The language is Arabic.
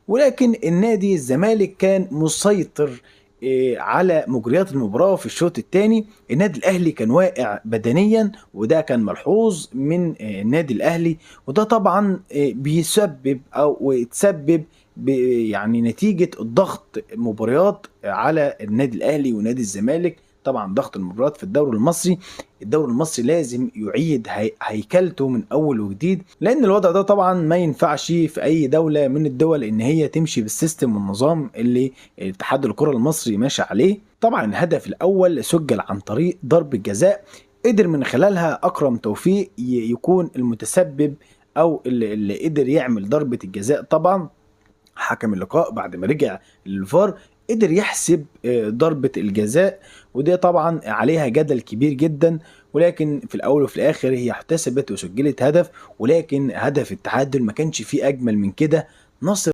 ولكن النادي الزمالك كان مسيطر على مجريات المباراة في الشوط الثاني. النادي الأهلي كان واقع بدنيا، وده كان ملحوظ من النادي الأهلي، وده طبعا بيسبب أو يتسبب يعني نتيجة الضغط مباريات على النادي الأهلي ونادي الزمالك. طبعا ضغط المباريات في الدوري المصري، الدوري المصري لازم يعيد هيكلته من اول وجديد، لان الوضع ده طبعا ما ينفعش في اي دولة من الدول ان هي تمشي بالسيستم والنظام اللي اتحاد الكرة المصري ماشي عليه. طبعا الهدف الاول سجل عن طريق ضربة جزاء، قدر من خلالها اكرم توفيق يكون المتسبب او اللي قدر يعمل ضربة الجزاء. طبعا حكم اللقاء بعد ما رجع للفار قدر يحسب ضربة الجزاء، ودي طبعا عليها جدل كبير جدا، ولكن في الاول وفي الاخر هي احتسبت وسجلت هدف، ولكن هدف التعادل ما كانش فيه اجمل من كده. نصر